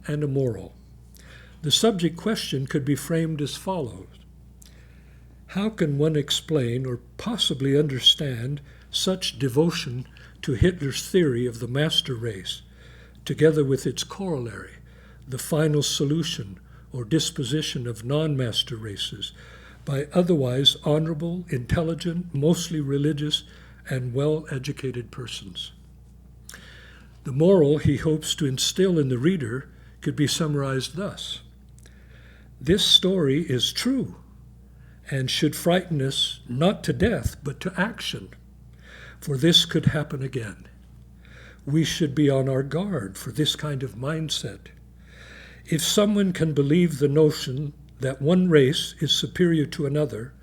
Speaker 2: and a moral. The subject question could be framed as follows: how can one explain or possibly understand such devotion to Hitler's theory of the master race, together with its corollary, the final solution or disposition of non-master races, by otherwise honorable, intelligent, mostly religious, and well-educated persons? The moral he hopes to instill in the reader could be summarized thus: This story is true and should frighten us not to death, but to action, for this could happen again. We should be on our guard for this kind of mindset. If someone can believe the notion that one race is superior to another,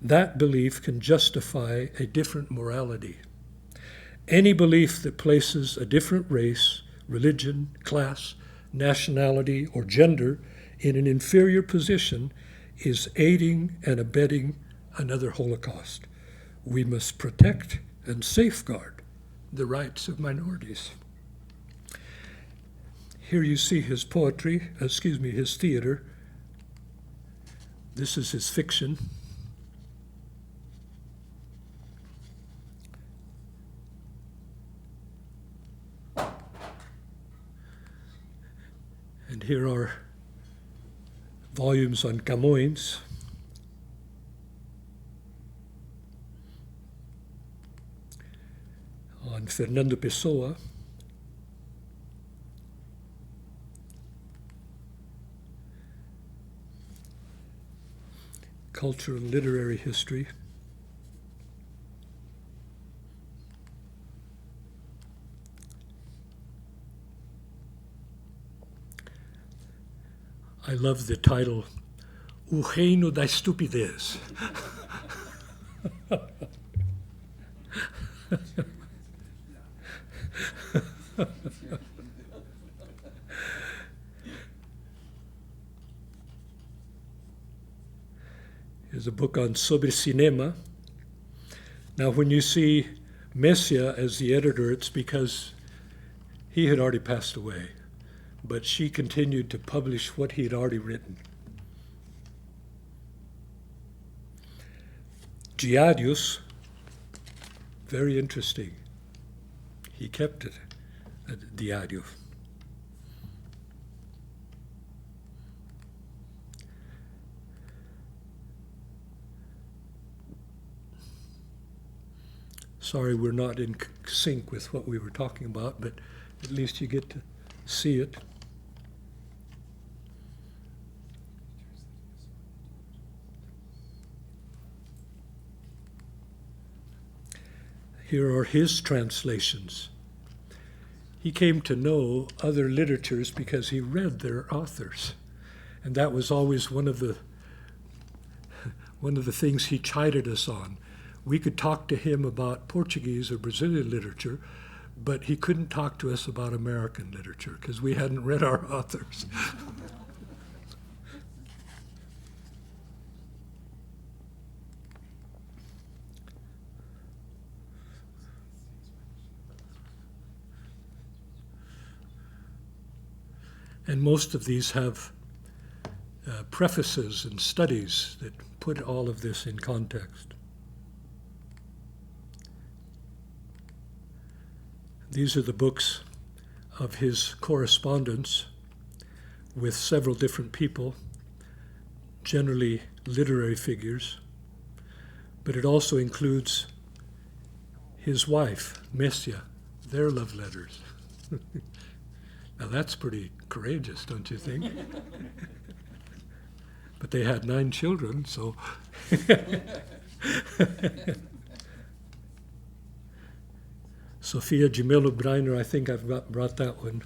Speaker 2: that belief can justify a different morality. Any belief that places a different race, religion, class, nationality, or gender in an inferior position is aiding and abetting another Holocaust. We must protect and safeguard the rights of minorities. Here you see his poetry, his theater. This is his fiction. And here are volumes on Camões. On Fernando Pessoa. Cultural and literary history. I love the title, O Reino da Estupidez. Here's a book on Sobre Cinema. Now, when you see Messia as the editor, it's because he had already passed away, but she continued to publish what he had already written. Giadius, very interesting. He kept it at Diario. Sorry, we're not in sync with what we were talking about, but at least you get to see it. Here are his translations. He came to know other literatures because he read their authors. And that was always one of the things he chided us on. We could talk to him about Portuguese or Brazilian literature, but he couldn't talk to us about American literature because we hadn't read our authors. And most of these have prefaces and studies that put all of this in context. These are the books of his correspondence with several different people, generally literary figures, but it also includes his wife, Messia, their love letters. Now that's pretty courageous, don't you think? But they had 9 children, so. Sophia Gemelo Breiner, I think I've brought that one.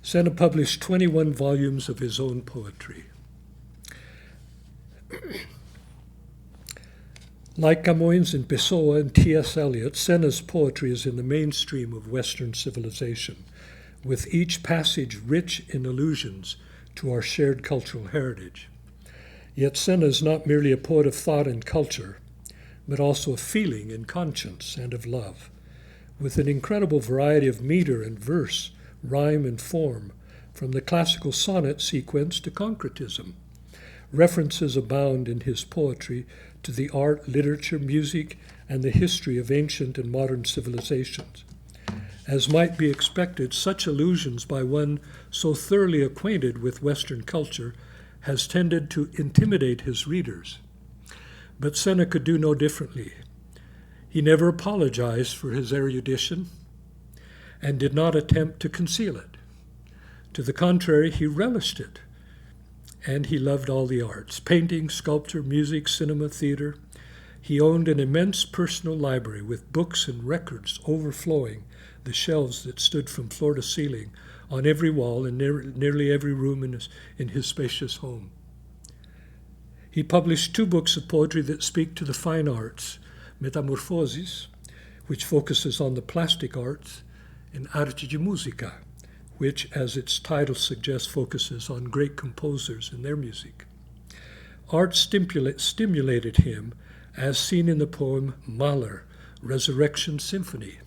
Speaker 2: Sena published 21 volumes of his own poetry. Like Camões and Pessoa and T.S. Eliot, Sena's poetry is in the mainstream of Western civilization, with each passage rich in allusions to our shared cultural heritage. Yet Sena is not merely a poet of thought and culture, but also of feeling and conscience and of love, with an incredible variety of meter and verse, rhyme and form, from the classical sonnet sequence to concretism. References abound in his poetry to the art, literature, music, and the history of ancient and modern civilizations. As might be expected, such allusions by one so thoroughly acquainted with Western culture has tended to intimidate his readers. But Sena could do no differently. He never apologized for his erudition and did not attempt to conceal it. To the contrary, he relished it, and he loved all the arts: painting, sculpture, music, cinema, theater. He owned an immense personal library with books and records overflowing the shelves that stood from floor to ceiling on every wall in nearly every room in his spacious home. He published 2 books of poetry that speak to the fine arts: Metamorphosis, which focuses on the plastic arts, and Arte de Musica, which, as its title suggests, focuses on great composers and their music. Art stimulated him, as seen in the poem Mahler, Resurrection Symphony,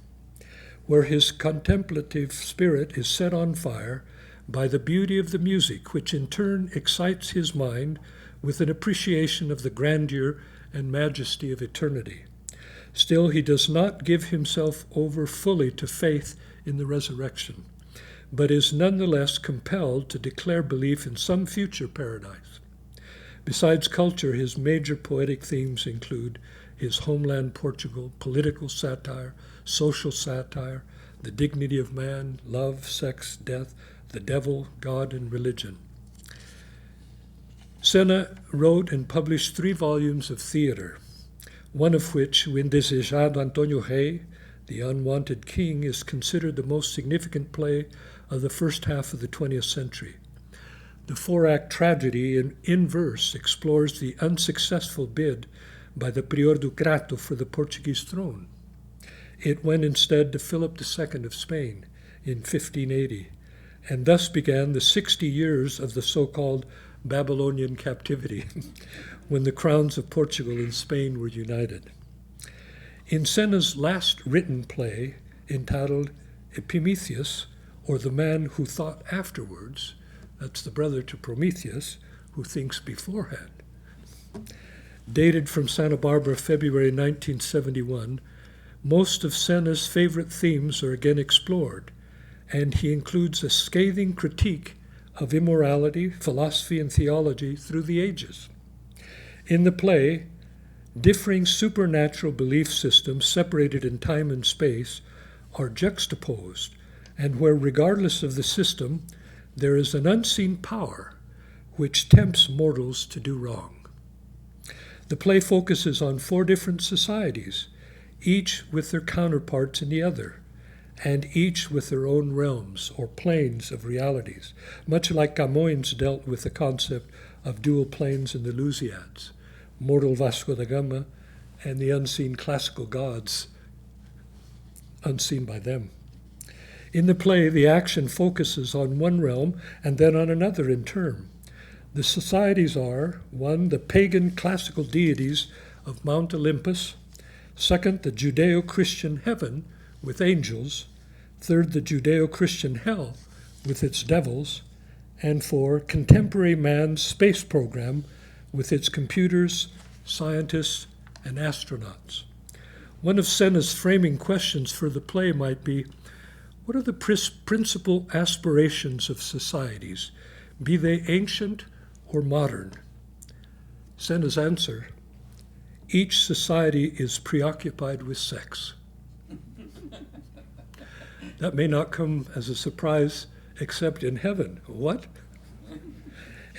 Speaker 2: where his contemplative spirit is set on fire by the beauty of the music, which in turn excites his mind with an appreciation of the grandeur and majesty of eternity. Still, he does not give himself over fully to faith in the resurrection, but is nonetheless compelled to declare belief in some future paradise. Besides culture, his major poetic themes include his homeland Portugal, political satire, social satire, the dignity of man, love, sex, death, the devil, God, and religion. Sena wrote and published 3 volumes of theater, one of which, O Indesejado Antônio Rei, The Unwanted King, is considered the most significant play of the first half of the 20th century. The 4-act tragedy in verse explores the unsuccessful bid by the Prior do Crato for the Portuguese throne. It went instead to Philip II of Spain in 1580, and thus began the 60 years of the so-called Babylonian captivity, when the crowns of Portugal and Spain were united. In Sena's last written play, entitled Epimetheus, or The Man Who Thought Afterwards, that's the brother to Prometheus, who thinks beforehand, dated from Santa Barbara, February 1971, most of Sena's favorite themes are again explored, and he includes a scathing critique of immorality, philosophy, and theology through the ages. In the play, differing supernatural belief systems separated in time and space are juxtaposed, and where, regardless of the system, there is an unseen power which tempts mortals to do wrong. The play focuses on 4 different societies, each with their counterparts in the other, and each with their own realms or planes of realities, much like Camões dealt with the concept of dual planes in the Lusíads, mortal Vasco da Gama and the unseen classical gods, unseen by them. In the play, the action focuses on one realm and then on another in turn. The societies are, 1, the pagan classical deities of Mount Olympus; 2nd, the Judeo-Christian heaven with angels; 3rd, the Judeo-Christian hell with its devils; and 4, contemporary man's space program with its computers, scientists, and astronauts. One of Sena's framing questions for the play might be, what are the principal aspirations of societies, be they ancient or modern? Sena's answer: each society is preoccupied with sex. That may not come as a surprise except in heaven. What?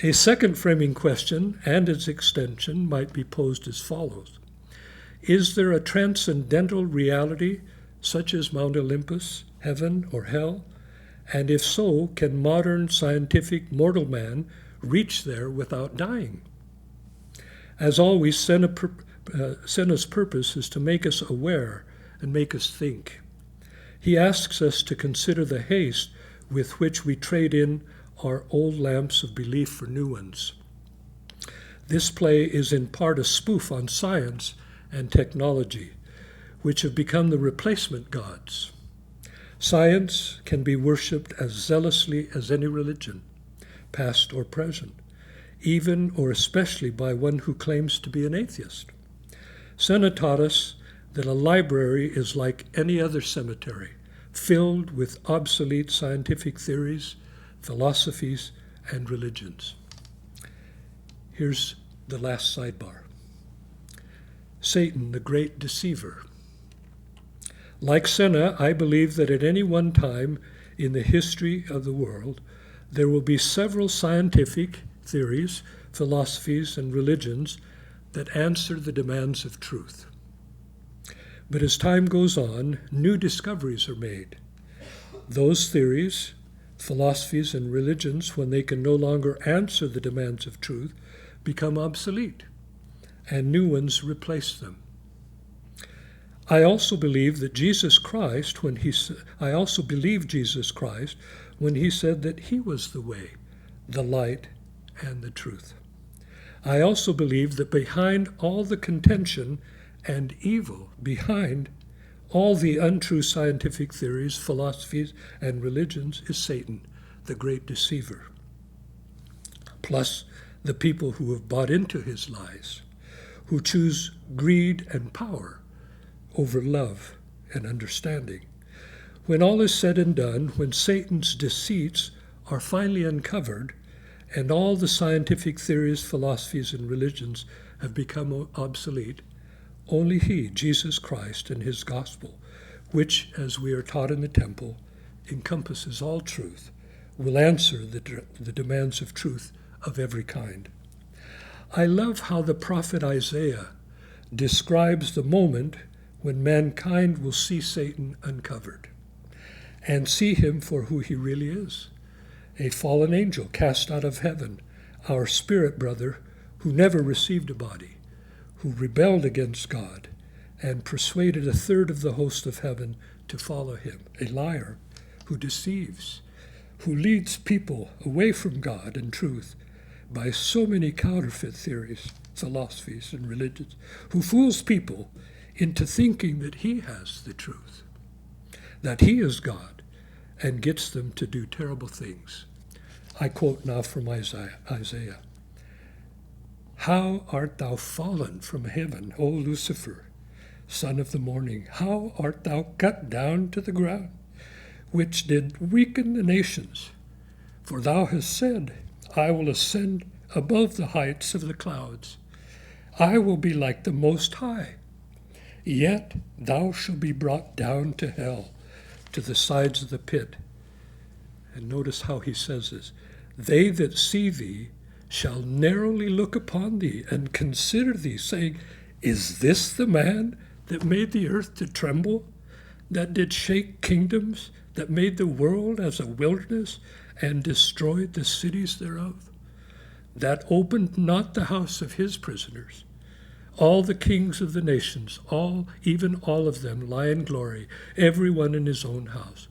Speaker 2: A second framing question and its extension might be posed as follows: is there a transcendental reality such as Mount Olympus, heaven, or hell? And if so, can modern scientific mortal man reach there without dying? As always, Sena's purpose is to make us aware and make us think. He asks us to consider the haste with which we trade in our old lamps of belief for new ones. This play is in part a spoof on science and technology, which have become the replacement gods. Science can be worshipped as zealously as any religion, past or present, even or especially by one who claims to be an atheist. Sena taught us that a library is like any other cemetery, filled with obsolete scientific theories, philosophies, and religions. Here's the last sidebar. Satan, the great deceiver. Like Sena, I believe that at any one time in the history of the world, there will be several scientific theories, philosophies, and religions that answer the demands of truth. But as time goes on, new discoveries are made. Those theories, philosophies, and religions, when they can no longer answer the demands of truth, become obsolete, and new ones replace them. I also believe Jesus Christ when he said that he was the way, the light, and the truth. I also believe that behind all the contention and evil, behind all the untrue scientific theories, philosophies, and religions, is Satan, the great deceiver, plus the people who have bought into his lies, who choose greed and power over love and understanding. When all is said and done, when Satan's deceits are finally uncovered, and all the scientific theories, philosophies, and religions have become obsolete, only he, Jesus Christ, and his gospel, which, as we are taught in the temple, encompasses all truth, will answer the demands of truth of every kind. I love how the prophet Isaiah describes the moment when mankind will see Satan uncovered and see him for who he really is, a fallen angel cast out of heaven, our spirit brother who never received a body, who rebelled against God and persuaded a third of the host of heaven to follow him, a liar who deceives, who leads people away from God and truth by so many counterfeit theories, philosophies, and religions, who fools people into thinking that he has the truth, that he is God, and gets them to do terrible things. I quote now from Isaiah. How art thou fallen from heaven, O Lucifer, son of the morning? How art thou cut down to the ground, which did weaken the nations? For thou hast said, I will ascend above the heights of the clouds. I will be like the Most High. Yet thou shalt be brought down to hell, to the sides of the pit. And notice how he says this. They that see thee shall narrowly look upon thee and consider thee, saying, Is this the man that made the earth to tremble, that did shake kingdoms, that made the world as a wilderness, and destroyed the cities thereof? That opened not the house of his prisoners. All the kings of the nations, even all of them, lie in glory, every one in his own house.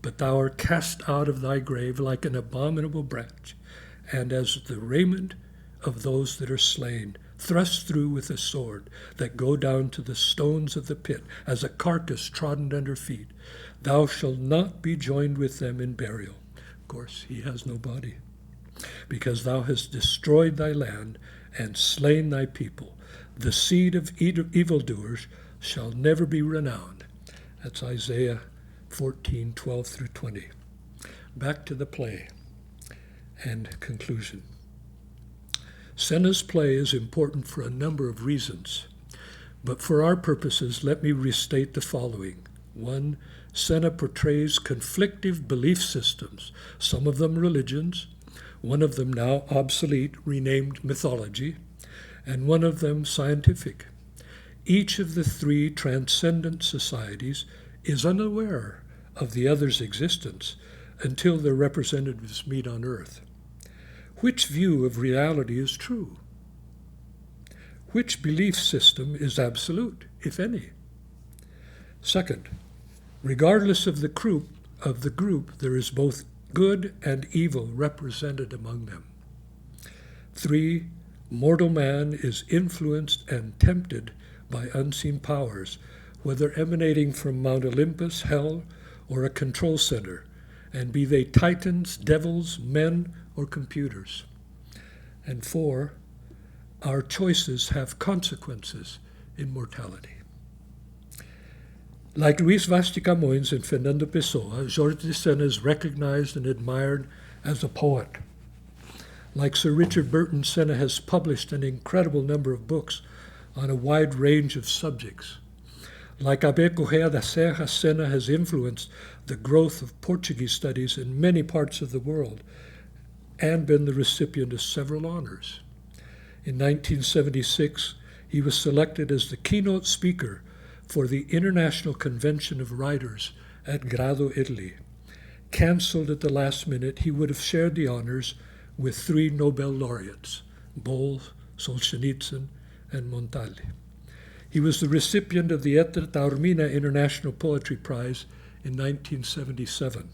Speaker 2: But thou art cast out of thy grave like an abominable branch, and as the raiment of those that are slain, thrust through with a sword, that go down to the stones of the pit, as a carcass trodden under feet. Thou shalt not be joined with them in burial. Of course, he has no body, because thou hast destroyed thy land and slain thy people. The seed of evildoers shall never be renowned. That's Isaiah 14:12 through 20. Back to the play and conclusion. Sena's play is important for a number of reasons, but for our purposes, let me restate the following. 1. Sena portrays conflicting belief systems, some of them religions, one of them now obsolete, renamed mythology, and one of them scientific. Each of the three transcendent societies is unaware of the other's existence until their representatives meet on earth. Which view of reality is true? Which belief system is absolute, if any? Second, regardless of the group, there is both good and evil represented among them. 3, mortal man is influenced and tempted by unseen powers, whether emanating from Mount Olympus, hell, or a control center, and be they titans, devils, men, or computers. And 4, our choices have consequences in mortality. Like Luis Vaz de Camões and Fernando Pessoa, Jorge de Sena is recognized and admired as a poet. Like Sir Richard Burton, Sena has published an incredible number of books on a wide range of subjects. Like Abel Correa da Serra, Sena has influenced the growth of Portuguese studies in many parts of the world and been the recipient of several honors. In 1976, he was selected as the keynote speaker for the International Convention of Writers at Grado, Italy. Cancelled at the last minute, he would have shared the honors with 3 Nobel laureates, Bol, Solzhenitsyn, and Montaldi. He was the recipient of the Etra Taormina International Poetry Prize in 1977.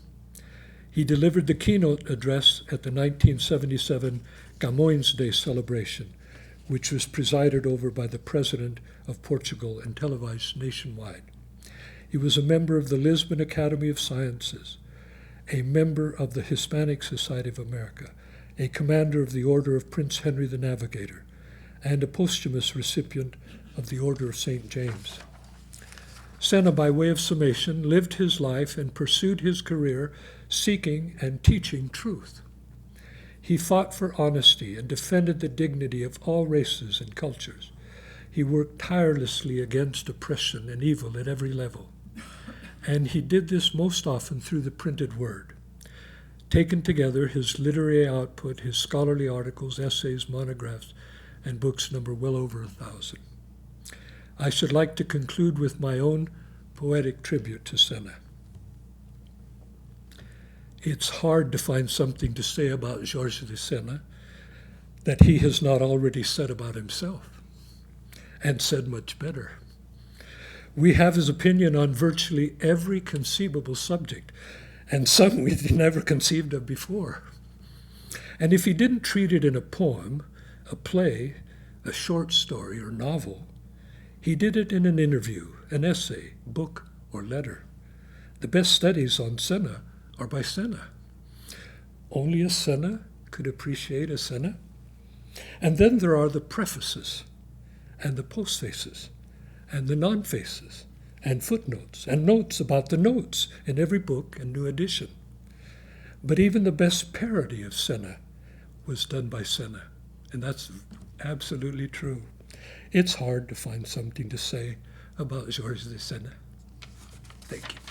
Speaker 2: He delivered the keynote address at the 1977 Camões Day celebration, which was presided over by the President of Portugal and televised nationwide. He was a member of the Lisbon Academy of Sciences, a member of the Hispanic Society of America, a commander of the Order of Prince Henry the Navigator, and a posthumous recipient of the Order of St. James. Sena, by way of summation, lived his life and pursued his career seeking and teaching truth. He fought for honesty and defended the dignity of all races and cultures. He worked tirelessly against oppression and evil at every level. And he did this most often through the printed word. Taken together, his literary output, his scholarly articles, essays, monographs, and books number well over 1,000. I should like to conclude with my own poetic tribute to Sena. It's hard to find something to say about Jorge de Sena that he has not already said about himself, and said much better. We have his opinion on virtually every conceivable subject, and some we'd never conceived of before. And if he didn't treat it in a poem, a play, a short story, or novel, he did it in an interview, an essay, book, or letter. The best studies on Sena are by Sena. Only a Sena could appreciate a Sena. And then there are the prefaces, and the postfaces, and the non-faces, and footnotes, and notes about the notes in every book and new edition. But even the best parody of Sena was done by Sena, and that's absolutely true. It's hard to find something to say about Jorge de Sena. Thank you.